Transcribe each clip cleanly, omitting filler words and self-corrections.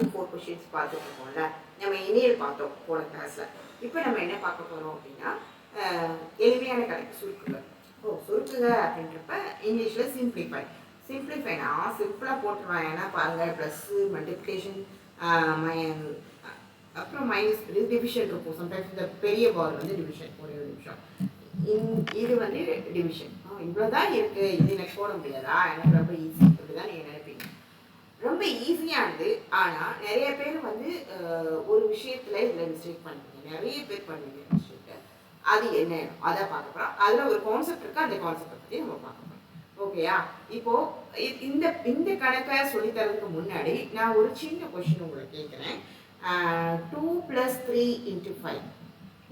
4 questions பார்த்துட்டு இருக்கோம்ல. நம்ம இனியல் பார்த்தோம் போன கிளாஸில். இப்போ நம்ம என்ன பார்க்க போகிறோம் அப்படின்னா எளிமையான கணக்கு சுருக்குகள். சுருக்குங்க அப்படின்றப்ப இங்கிலீஷில் சிம்பிளிஃபைனா சிம்பிளாக போட்டுருவாங்க. ஏன்னா பாருங்கள் ப்ளஸ்ஸு மல்டிப்ளிகேஷன் அப்புறம் மைனஸ் டிவிஷன் இருக்கும். சம்டைம்ஸ் இந்த பெரிய பால் வந்து டிவிஷன். ஒரே ஒரு நிமிஷம். இது வந்து டிவிஷன். இவ்வளோ தான் இருக்குது, இது எனக்கு போட முடியாதா, எனக்கு ரொம்ப ஈஸி இப்படி தான் நீங்கள் நினைப்பீங்க. ரொம்ப ஈஸியானது. ஆனால் நிறைய பேர் வந்து ஒரு விஷயத்தில் இதில் மிஸ்டேக் பண்ணுவீங்க. நிறைய பேர் பண்ணுவீங்க மிஸ்டேக்கு. அது என்ன அதை பார்க்க போகிறோம். அதில் ஒரு கான்செப்ட் இருக்குது, அந்த கான்செப்டை பற்றி நம்ம பார்க்க போகிறோம். ஓகேயா? இப்போது இந்த கணக்கை சொல்லித்தரதுக்கு முன்னாடி நான் ஒரு சின்ன கொஷின் உங்களுக்கு கேட்குறேன். 2 + 3 × 5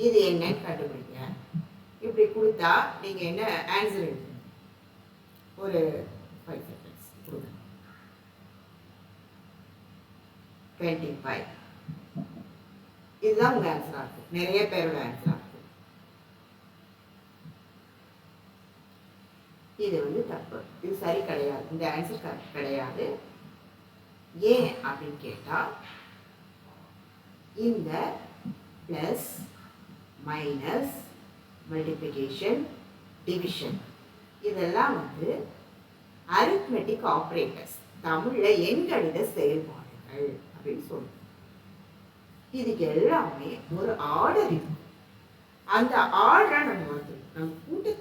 இது என்னன்னு கண்டுபிடிங்க. இப்படி கொடுத்தா நீங்கள் என்ன ஆன்சர் எழுதுங்க? ஒரு 5 செகண்ட்ஸ் கொடுங்க. 25. இதுதான் உங்கள் ஆன்சராக இருக்கும். நிறைய பேரோட ஆன்சராக இருக்கும். இது வந்து தப்பு. இது சரி கிடையாது. இந்த ஆன்சர் கரெக்ட் கிடையாது. ஏன் அப்படின்னு கேட்டால் இந்த ப்ளஸ் மைனஸ் மல்டிப்ளிகேஷன் டிவிஷன் இதெல்லாம் வந்து அரித்மெட்டிக் ஆப்ரேட்டர்ஸ், தமிழில் எண்கணித செயல்பாடுகள் அப்படின்னு சொல்லுவோம். இதுக்கு எல்லாமே ஒரு ஆர்டர் இருக்கு. அந்த ஆர்டரை நம்ம வந்து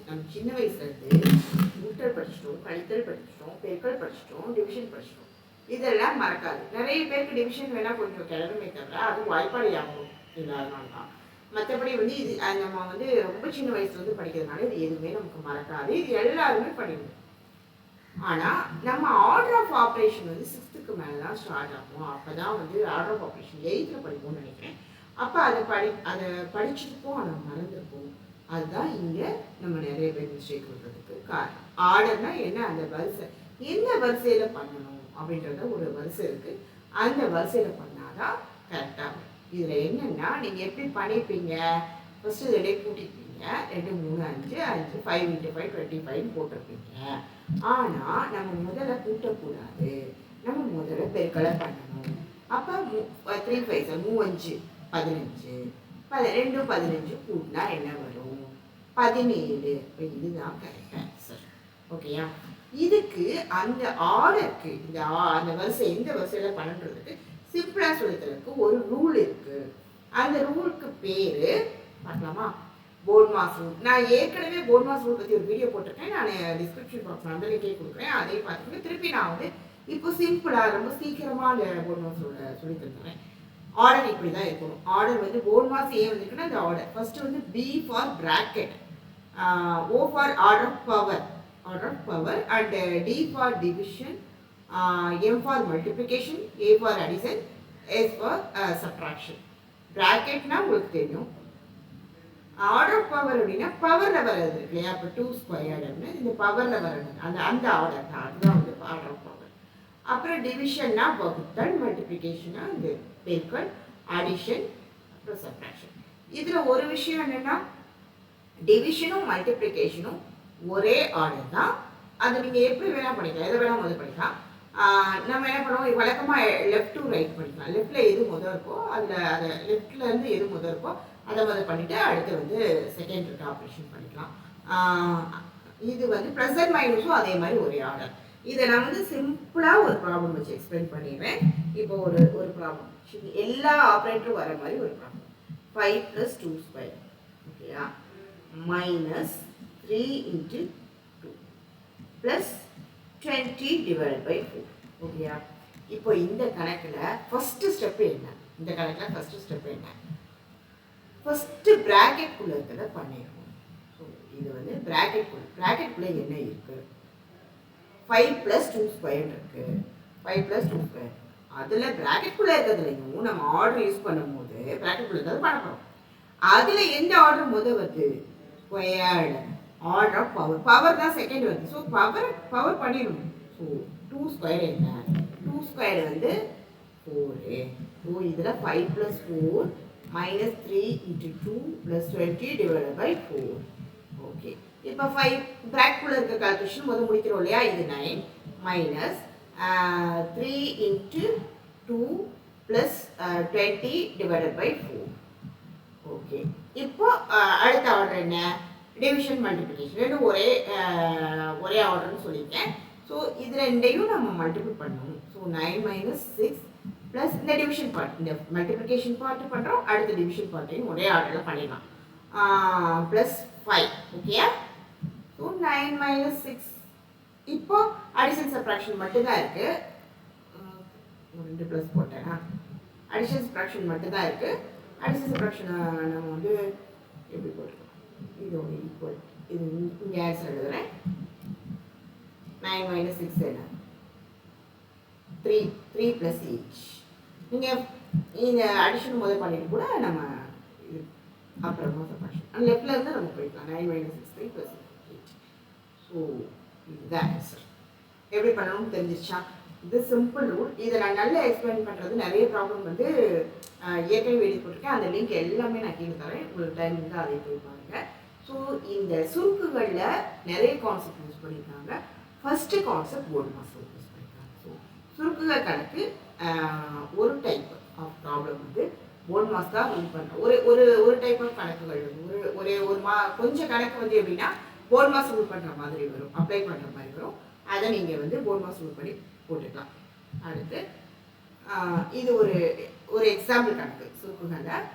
நம்ம சின்ன வயசுலேருந்து கூட்டல் படிச்சிட்டோம், கழித்தல் படிச்சிட்டோம், பெருக்கல் படிச்சிட்டோம், டிவிஷன் படிச்சிட்டோம். இதெல்லாம் மறக்காது. நிறைய பேருக்கு டிவிஷன் வேணால் கொஞ்சம் கிளறுமே தவிர அது வாய்ப்பாடு ஆகும் இல்லாதனால தான். மற்றபடி வந்து இது நம்ம வந்து ரொம்ப சின்ன வயசுலேருந்து படிக்கிறதுனால இது எதுவுமே நமக்கு மறக்காது. இது எல்லாருமே படிக்கணும். ஆனால் நம்ம ஆர்டர் ஆஃப் ஆப்ரேஷன் வந்து 6th மேலே தான் ஸ்டார்ட் ஆகும். அப்போ தான் வந்து ஆர்டர் ஆஃப் ஆப்ரேஷன் 8th படிப்போம்னு நினைக்கிறேன். அப்போ அதை படிச்சுருப்போம், அதை மறந்துருப்போம். அதுதான் இங்கே நம்ம நிறைய பேர் மிஸ்டேக் பண்ணுறதுக்கு காரணம். ஆர்டர்னா என்ன, அந்த வரிசை என்ன வரிசையில் பண்ணணும் அப்படின்றத ஒரு வரிசை இருக்குது. அந்த வரிசையில் பண்ணாதான் கரெக்டாக வரும். இதில் என்னென்னா நீங்கள் எப்படி பண்ணியிருப்பீங்க, ஃபஸ்ட்டு இதிலே கூட்டியிருப்பீங்க. 2 3 5 5 5 × 5 25 போட்டிருப்பீங்க. ஆனால் நம்ம முதல்ல கூட்டக்கூடாது, நம்ம முதல்ல பெருக்கலை பண்ணணும். அப்போ 3 5 3 5 15 2 15 கூட்டினா என்ன வரும்? 17. இப்போ இதுதான் கரெக்ட் ஆன்சர். ஓகேயா? இதுக்கு அந்த ஆர்டருக்கு அந்த வரிசை எந்த வரிசையில் பண்ணுறதுக்கு சிம்பிளாக சொல்லித்தரதுக்கு ஒரு ரூல் இருக்குது. அந்த ரூலுக்கு பேர் பார்க்கலாமா? போட்மாஸ் ரூல். நான் ஏற்கனவே போட்மாஸ் ரூல் பற்றி ஒரு வீடியோ போட்டிருக்கேன். நான் டிஸ்கிரிப்ஷன் பாக்ஸ் அந்த லிங்கே கொடுக்குறேன். அதே பார்த்துட்டு திருப்பி நான் வந்து இப்போ சிம்பிளாக ரொம்ப சீக்கிரமாக அந்த போட்மாஸ் ரூலை சொல்லி தந்துடுறேன். ஆர்டர் இப்படி தான் இருக்கணும். ஆர்டர் வந்து போட்மாஸ் ஏன் வந்துருக்குன்னா இந்த ஆர்டர் ஃபஸ்ட்டு வந்து B for bracket, O for order of power and D for division, M for multiplication, A for addition, S for subtraction. பிராக்கெட்னா உங்களுக்கு தெரியும். ஆர்டர் ஆஃப் பவர் அப்படின்னா பவரில் வர்றது இருக்கு இல்லையா? இப்போ 2 ஸ்கொயர்டுன்னு இந்த பவரில் வர்றது அந்த ஆர்டர் தான். அதுதான் வந்து ஆர்டர் ஆஃப் பவர். அப்புறம் டிவிஷன்னா வகுத்தல், மல்டிப்ளிகேஷனா இந்த பெருக்கல், அடிஷன், அப்புறம் சப்ட்ராக்ஷன். இதில் ஒரு விஷயம் என்னென்னா டிவிஷனும் மல்டிப்ளிகேஷனும் ஒரே ஆர்டர் தான். அது நீங்கள் எப்படி வேணால் பண்ணிக்கலாம், எதை வேணால் முதல் பண்ணிக்கலாம். நம்ம என்ன பண்ணுவோம், வழக்கமாக லெஃப்ட் டு ரைட் பண்ணிக்கலாம். லெஃப்டில் எது முதல் இருக்கோ அதை லெஃப்ட்லேருந்து எது முதல் இருக்கோ அதை முதல் பண்ணிவிட்டு அடுத்து வந்து செகண்ட் இருக்க ஆப்ரேஷன் பண்ணிக்கலாம். இது வந்து ப்ளஸ் அண்ட் மைனஸும் அதே மாதிரி ஒரே ஆர்டர். இதை நான் வந்து சிம்பிளாக ஒரு ப்ராப்ளம் வச்சு எக்ஸ்பிளைன் பண்ணிடுறேன். இப்போ ஒரு ப்ராப்ளம் எல்லா ஆப்ரேட்டரும் வர மாதிரி ஒரு ப்ராப்ளம். 5 + 2 ஸ்கொயர் ஓகேயா, -3 × 2 + 20 / 4 ஓகேயா. இப்போ இந்த கணக்கில் ஃபஸ்ட்டு ஸ்டெப்பு என்ன? ஃபஸ்ட்டு ப்ராக்கெட்குள்ளே இருக்கிறத பண்ணிடுவோம். ஸோ இது வந்து ப்ராக்கெட்குள்ளே என்ன இருக்குது? 5 + 2 ஸ்கொயர் இருக்குது. 5 + 2 ஸ்கொயர் அதில் ப்ராக்கெட்குள்ளே இருக்கிறதுலையும் நம்ம ஆர்டர் யூஸ் பண்ணும்போது ப்ராக்கெட்குள்ளே இருக்கிறது பண்ண போகிறோம். அதில் எந்த ஆர்டர் முதல் வருது? ஸ்கொயர்டு. ஆர்டர் ஆஃப் பவர் தான் செகண்ட் வருது. ஸோ பவர் பண்ணிடணும். ஸோ 2 ஸ்கொயர் என்ன? 2 ஸ்கொயர் வந்து 4. ஸோ இதில் 5 + 4 -3 × 2 + 20 / 4. ஓகே. இப்போ 5 ப்ராக்கெட்குள்ளே இருக்க கால்குலேஷன் முதல் முடிக்கிறோம் இல்லையா? இது 9 -3 × 2 ப்ளஸ் 20 டிவைடட் பை 4. ஓகே, இப்போ அடுத்த ஆர்டர் என்ன? டிவிஷன் மல்டிப்ளிகேஷன் ரெண்டும் ஒரே ஆர்டர்னு சொல்லியிருக்கேன். ஸோ இது ரெண்டையும் நம்ம மல்டிபிள் பண்ணணும். ஸோ 9 மைனஸ் 6 ப்ளஸ் இந்த டிவிஷன் பார்ட், இந்த மல்டிப்ளிகேஷன் பார்ட்டு பண்ணுறோம், அடுத்த டிவிஷன் பார்ட்டையும் ஒரே ஆர்டரில் பண்ணிடலாம். ப்ளஸ் 5. ஓகேயா? So 9 minus 6. இப்போ அடிஷன் சப்ராக்ஷன் மட்டும்தான் இருக்குது. 2 ப்ளஸ் போட்டேன்னா அடிஷன் சப்ராக்ஷன் மட்டும்தான் இருக்குது. அடிஷன் சப்ராக்ஷன் நம்ம வந்து எப்படி போட்டுக்கலாம்? இதோட ஈக்குவல் இது இங்கே ஆன்சர் எழுதுகிறேன். 9 மைனஸ் 6 என்ன? 3 ப்ளஸ் ஈச். நீங்கள் இந்த அடிஷன் முதல் பண்ணிட்டு கூட நம்ம இது அப்புறமா சப்ராக்ஷன் அந்த லெஃப்டில் இருந்து நம்ம போய்க்கலாம். 9 மைனஸ் 6 3 ப்ளஸ் 8. ஸோ இதுதான் ஆன்சர். எப்படி பண்ணணும்னு தெரிஞ்சிச்சா? இது சிம்பிள் ரூல். இதை நான் நல்லா எக்ஸ்பிளைன் பண்ணுறது, நிறைய ப்ராப்ளம் வந்து ஏற்கனவே எழுதி போட்டிருக்கேன். அந்த லிங்க் எல்லாமே நான் கீழே தரேன். உங்களுக்கு டைம் இருந்தால் அதை போய் பாருங்கள். ஸோ இந்த சுருக்குகளில் நிறைய கான்செப்ட் யூஸ் பண்ணியிருக்காங்க. First concept board master use பண்ணியிருக்காங்க. ஸோ சுருக்குகள் கணக்கு ஒரு டைப் ஆஃப் ப்ராப்ளம் வந்து போர்டு மாஸ் தான் யூஸ் பண்ணுறோம். ஒரு டைப் ஆஃப் கணக்குகள் வந்து ஒரு கொஞ்சம் கணக்கு வந்து எப்படின்னா போர்டு மாஸ் ரூல் பண்ணுற மாதிரி வரும், அப்ளை பண்ணுற மாதிரி வரும். அதை நீங்கள் வந்து போர்டு மாஸ் ரூல் பண்ணி போட்டுக்கலாம். அடுத்து இது ஒரு எக்ஸாம்பிள் கணக்கு சுருக்குகளில்.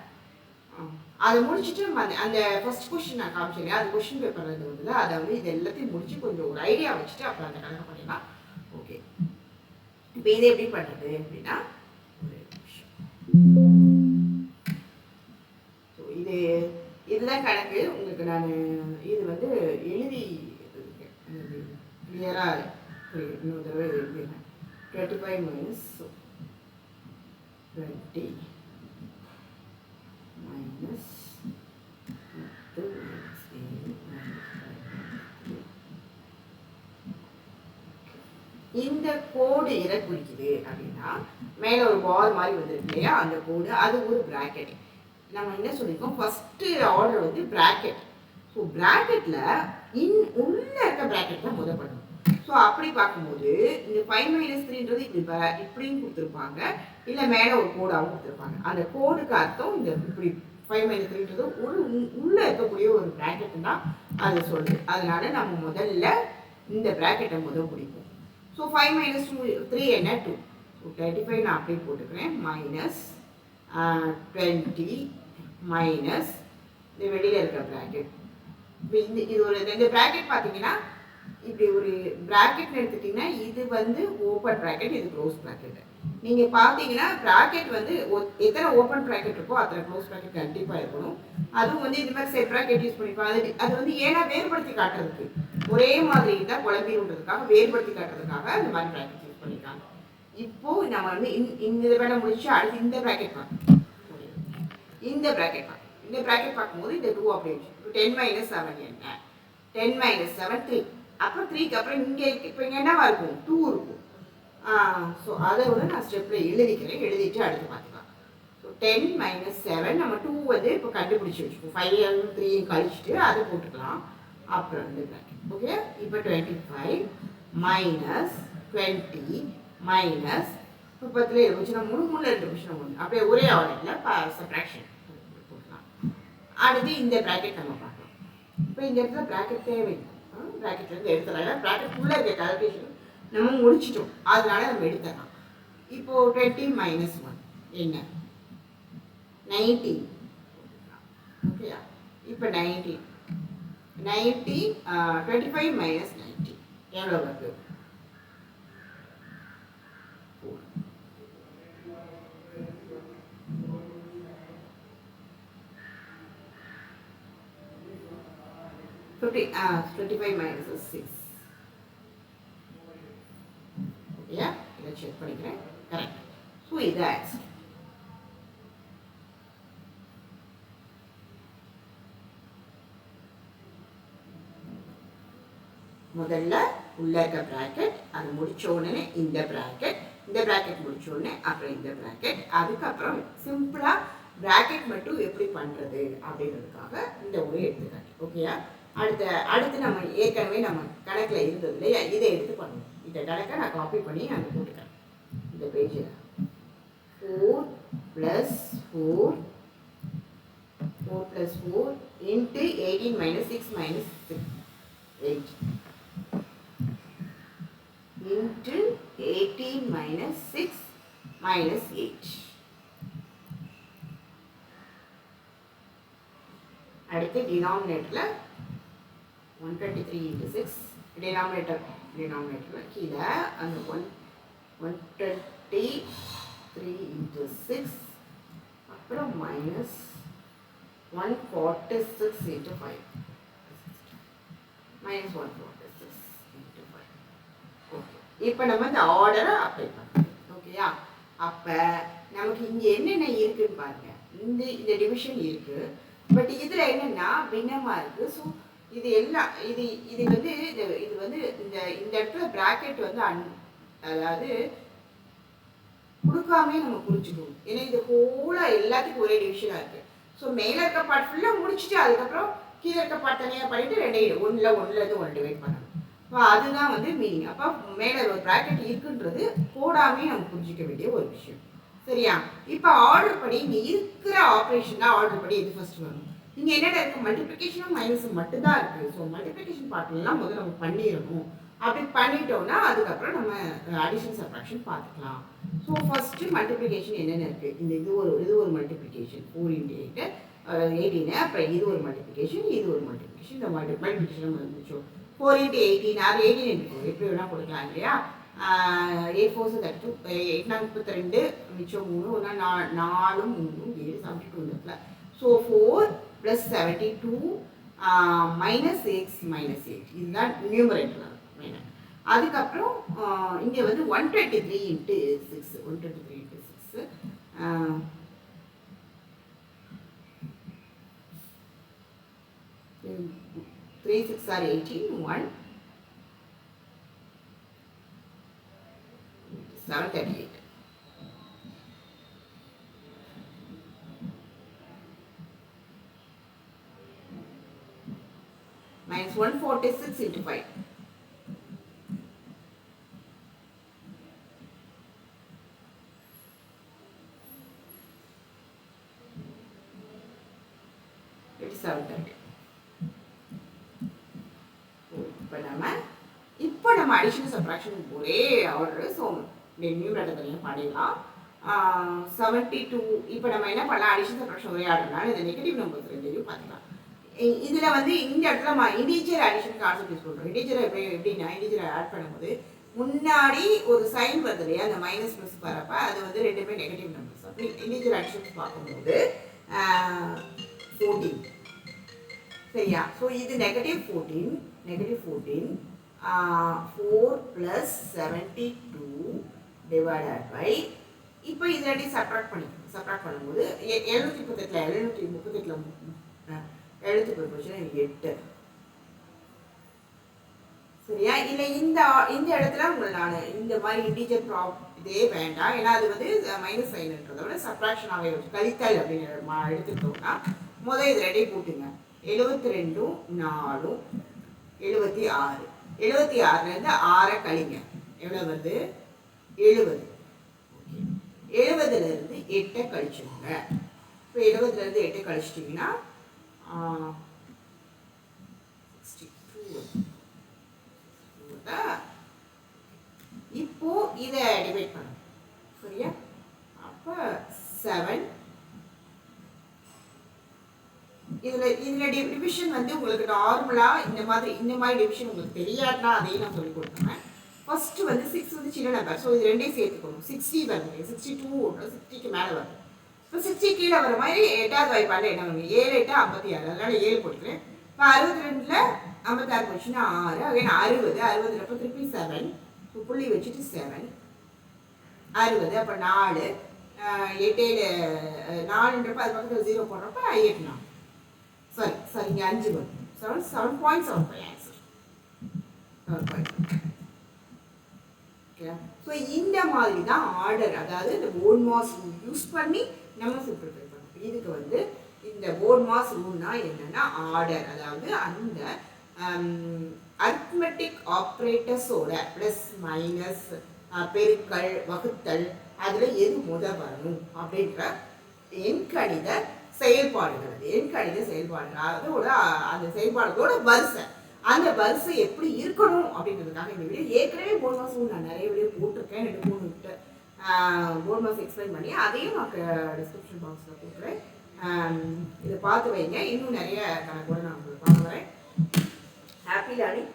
அதை முடிச்சுட்டு அந்த ஃபர்ஸ்ட் கொஸ்டின் நான் காமிச்சேன், அது கொஸ்டின் பேப்பர் வந்து அதை வந்து இது எல்லாத்தையும் முடிச்சு கொஞ்சம் ஒரு ஐடியா வச்சுட்டு அப்புறம் அந்த கணக்கு பண்ணிடலாம். ஓகே, இப்போ இதை எப்படி பண்ணுறது அப்படின்னா, ஸோ இதுதான் கணக்கு. உங்களுக்கு நான் இது வந்து எழுதி கிளியராக இன்னொரு தடவை எழுதிடுறேன். 25 மைனஸ் 20 மைனஸ் 10 மைனஸ் 7 இந்த கோடு எதை குறிக்குது அப்படின்னா, மேலே ஒரு பார் மாதிரி வந்துருக்கு இல்லையா, அந்த கோடு அது ஒரு பிராக்கெட். நம்ம என்ன சொல்லியிருக்கோம், ஃபஸ்ட்டு ஆர்டர் வந்து பிராக்கெட். ஸோ பிராக்கெட்டில் உள்ளே இருக்க பிராக்கெட் தான் முதல் பண்ணணும். ஸோ அப்படி பார்க்கும்போது இந்த 5 மைனஸ் 3ன்றது இப்படியும் கொடுத்துருப்பாங்க, இல்லை மேலே ஒரு கோடாகவும் கொடுத்துருப்பாங்க. அந்த கோடுக்கு அர்த்தம் இந்த இப்படி 5 மைனஸ் 3ன்றது உள்ளே இருக்கக்கூடிய ஒரு பிராக்கெட் தான் அது சொல்லுது. அதனால நம்ம முதல்ல இந்த பிராக்கெட்டை பிடிப்போம். ஸோ 5 மைனஸ் 3 என்ன? 2. ஸோ 35 நான் அப்படியே போட்டுக்கிறேன். மைனஸ் 20 மைனஸ் இந்த வெளியில் இருக்க ப்ராக்கெட். இப்போ இந்த ப்ராக்கெட் பார்த்தீங்கன்னா இப்படி ஒரு ப்ராக்கெட்னு எடுத்துட்டிங்கன்னா இது வந்து ஓப்பன் ப்ராக்கெட், இது க்ளோஸ் ப்ராக்கெட். நீங்கள் பார்த்தீங்கன்னா ப்ராக்கெட் வந்து எத்தனை ஓப்பன் ப்ராக்கெட் இருக்கோ அத்தனை க்ளோஸ் ப்ராக்கெட் கண்டிப்பாக இருக்கணும். அதுவும் வந்து இது மாதிரி செட் ப்ராக்கெட் யூஸ் பண்ணிப்பாங்க. அது வந்து ஏன்னா வேறுபடுத்தி காட்டுறதுக்கு, ஒரே மாதிரி தான் குழம்பிடுன்றதுக்காக வேறுபடுத்தி காட்டுறதுக்காக அந்த மாதிரி ப்ராக்கெட் யூஸ் பண்ணியிருக்காங்க. இப்போது நம்ம வந்து இந்த வேலை முடிச்சு அடுத்து இந்த ப்ராக்கெட் பார்க்கணும். இந்த ப்ராக்கெட் பார்க்கும்போது இந்த 2 அப்படி வச்சு 10 மைனஸ் 7 என்ன? 10 மைனஸ் 7 3. அப்புறம் 3க்கு அப்புறம் இங்கே இப்போ இங்கே என்னவா இருக்கும்? 2 இருக்கும். ஸோ அதை விட நான் ஸ்டெப்பில் எழுதிக்கிறேன், எழுதிட்டு அடுத்து பார்த்துக்கலாம். ஸோ 10 மைனஸ் 7 நம்ம 2 வந்து இப்போ கண்டுபிடிச்சி வச்சுக்கோம். 5 3 கழிச்சுட்டு அதை போட்டுக்கலாம். அப்புறம் இந்த ப்ராக்கெட். ஓகே, இப்போ 25 மைனஸ் 20 மைனஸ் 30 இருந்துச்சு. நான் 3 2 நிமிஷம் 3 அப்படியே ஒரே ஆர்டரில் சப்ராக்ஷன் போட்டுக்கலாம். அடுத்து இந்த ப்ராக்கெட் நம்ம பார்க்கலாம். இப்போ இந்த இடத்துல ப்ராக்கெட் தேவையில்லை, ப்ராக்கெட்லேருந்து எடுத்துடலாம். ப்ராக்கெட்டுக்குள்ளே இருக்க கால்குலேஷன் நம்ம முடிச்சிட்டோம், அதனால நம்ம எடுத்துடலாம். இப்போது 20 மைனஸ் 1 என்ன? 19. ஓகேயா? இப்போ 19 25 மைனஸ் 90 எவ்வளோ வருது? 4. 25 minus 6. ஓகேயா? இதை செக் பண்ணிக்கிறேன். கரெக்ட். ஸோ இது ஆன்சர். முதல்ல உள்ள இருக்க ப்ராக்கெட், அது முடிச்ச உடனே இந்த ப்ராக்கெட் முடிச்ச உடனே அப்புறம் இந்த ப்ராக்கெட், அதுக்கப்புறம் சிம்பிளாக ப்ராக்கெட் மட்டும் எப்படி பண்ணுறது அப்படின்றதுக்காக இந்த ஒரு எடுத்துக்காட்டு. ஓகேயா? அடுத்து நம்ம ஏற்கனவே நம்ம கணக்கில் இருந்தது இல்லையா, இதை எடுத்து பண்ணுவோம். இந்த கணக்கை நான் காப்பி பண்ணி அங்கே போட்டுக்கிறேன் இந்த பேஜில். 4 plus 4 plus 4 into 18 minus 6 minus 6 8 into 18 minus 6 minus 8. அடுத்து denominator 123 into 6 denominator கீழே அந்த 123 into 6 அப்புறம் minus 146 into 5 minus 146 into 5. Okay, இப்போ நம்ம இந்த ஆர்டரை அப்ளை பண்ணலாம். ஓகேயா? அப்போ நமக்கு இங்கே என்னென்ன இருக்குன்னு பாருங்க. இந்த டிவிஷன் இருக்கு, பட் இதில் என்னென்னா பின்னமாக இருக்குது. ஸோ இது எல்லாம் இது வந்து இது வந்து இந்த இடத்துல ப்ராக்கெட் வந்து அதாவது கொடுக்காமே நம்ம புரிஞ்சுக்கணும். ஏன்னா இது ஹோலாக எல்லாத்துக்கும் ஒரே டிவிஷனாக இருக்குது. ஸோ மேலே இருக்க பார்ட் ஃபுல்லாக முடிச்சுட்டு அதுக்கப்புறம் கீழே இருக்க பார்ட் தனியாக பண்ணிவிட்டு ரெண்டையும் ஒன்றுலேருந்து ஒன்று டிவைட் பண்ணணும். ஸோ அதுதான் வந்து மீனிங். அப்போ மேலே ஒரு ப்ராக்கெட் இருக்குன்றது போடாமே நம்ம புரிஞ்சிக்க வேண்டிய ஒரு விஷயம். சரியா? இப்போ ஆர்டர் படி இங்கே இருக்கிற ஆப்ரேஷன் தான் ஆர்டர் படி இது ஃபர்ஸ்ட் வரும். இங்கே என்னென்ன இருக்குது? மல்டிப்ளிகேஷனும் மைனஸும் மட்டும்தான் இருக்குது. ஸோ மல்டிப்ளிகேஷன் பார்ட்லாம் முதல்ல நம்ம பண்ணிடணும். அப்படி பண்ணிட்டோம்னா அதுக்கப்புறம் நம்ம அடிஷன் சப்ராக்ஷன் பார்த்துக்கலாம். ஸோ ஃபர்ஸ்ட்டு மல்டிப்ளிகேஷன் என்னென்ன இருக்குது? இது ஒரு மல்டிப்ளிகேஷன் 4 into 8 18. அப்புறம் இது ஒரு மல்டிப்ளிகேஷன், இது ஒரு மல்டிப்ளிகேஷன். இந்த மல்டிப்ளிகேஷன் வந்துச்சு 4 into 18 அது 18 into 4 எப்படி வேணால் கொடுக்கலாம் இல்லையா? 8 4 32 8 32 மிச்சம் 3 ஒன்றா 4 3 7 72 இடத்துல. ஸோ 4 + 72 minus 6 minus 8 இதுதான் நியூமரேட்டர். அதுக்கப்புறம் இங்கே வந்து 123 into 6 123 into 6 3 6 are 18 1 738 minus 146 into 5 730. இப்போ நம்ம அடிஷன் சப்ராக்ஷன் ஒரே ஆர்டர். ஸோ நியூமரேட்டர் தனியாக பண்ணிடலாம். 72 இப்போ நம்ம என்ன பண்ணலாம்? அடிஷன் சப்ராக்ஷன் ஒரே ஆர்டர்னால இந்த நெகட்டிவ் நம்பர்ஸ் ரெண்டையும் பார்த்துக்கலாம். இதில் வந்து இந்த இடத்துல நம்ம இன்டீஜர் அடிஷன் கான்செப்ட் யூஸ் பண்ணுறோம். இன்டீஜரை எப்படின்னா இன்டீஜரை ஆட் பண்ணும்போது முன்னாடி ஒரு சைன் வருது இல்லையா? அந்த மைனஸ் ப்ளஸ் வரப்போ அது வந்து ரெண்டுமே நெகட்டிவ் நம்பர்ஸ். அப்படி இன்டீஜர் அடிஷன்ஸ் பார்க்கும்போது 14 சரியா? ஸோ இது -14 4 + 72 டிவைடட் பை இப்போ இது ரெண்டையும் சப்ராக்ட் பண்ணும்போது 738 சரியா? இல்லை இந்த இடத்துல உங்களுக்கு நான் இந்த மாதிரி இன்டீஜர் இதே வேண்டாம். ஏன்னா அது வந்து மைனஸ் சைன்ன்றதை விட சப்ராக்ஷனாகவே கழித்தல் அப்படின்னு எடுத்துக்கிட்டோம்னா முதல் இது ரெண்டையும் கூட்டுங்க. 72 4 76 76லேருந்து 6 கழிங்க. எவ்வளோ வருது? 70. 70லேருந்து 8 கழிச்சுங்க. இப்போ 70லேருந்து 8 கழிச்சிட்டிங்கன்னா 62. இப்போ இதை டிவைட் பண்ணணும். சரியா? அப்போ 7 இதில் டிவிஷன் வந்து உங்களுக்கு நார்மலாக இந்த மாதிரி டிவிஷன் உங்களுக்கு தெரியாதுன்னா அதையும் நான் சொல்லி கொடுத்தேன். ஃபர்ஸ்ட்டு வந்து 6 வந்து சின்ன நம்பர். ஸோ இது ரெண்டையும் சேர்த்துக்கணும். 60 வருது, 62 60க்கு மேலே வருது. இப்போ 60 கீழே வர மாதிரி 8வது வாய்ப்பால் என்ன பண்ணுங்க? 7 8 56 அதனால 7 போட்டுக்கிறேன். இப்போ 62ல் 56 போச்சுன்னா 6 அகைன் 60 60ல் அப்போ திருப்பி 7 இப்போ புள்ளி வச்சுட்டு 7 60 அப்போ 4 8 4ன்றப்ப அது பக்கத்தில் 0 போடுறப்ப 8 4 சாரி இங்கே 5 வரும். 7.75 ஆன்சர் 7.75. ஓகே, ஸோ இந்த மாதிரி தான் ஆர்டர், அதாவது இந்த போர்ட் மாஸ் ரூல் யூஸ் பண்ணி நம்ம சிம்பிளிஃபை பண்ணோம். இதுக்கு வந்து இந்த போர்ட் மாஸ் ரூல்னா என்னன்னா ஆர்டர், அதாவது அந்த அரித்மெட்டிக் ஆப்ரேட்டர்ஸோட ப்ளஸ் மைனஸ் பெருக்கல் வகுத்தல் அதில் எது வரணும் அப்படின்ற எண்கணித செயல்பாடுகள். எண்கணித செயல்பாடுகள் அதோட அந்த செயல்பாடுகளோட வரிசை, அந்த வரிசை எப்படி இருக்கணும் அப்படின்றதுக்காக இந்த வீடியோ ஏற்கனவே 3 மாதம் நான் நிறைய வீடியோ போட்டிருக்கேன். 2-3 விட்டு 3 மாதம் எக்ஸ்பிளைன் பண்ணி அதையும் நான் டிஸ்கிரிப்ஷன் பாக்ஸில் போட்டுறேன். இதை பார்த்து வைங்க. இன்னும் நிறைய கணக்கோடு நான் உங்களுக்கு பார்க்க வரேன். Happy learning.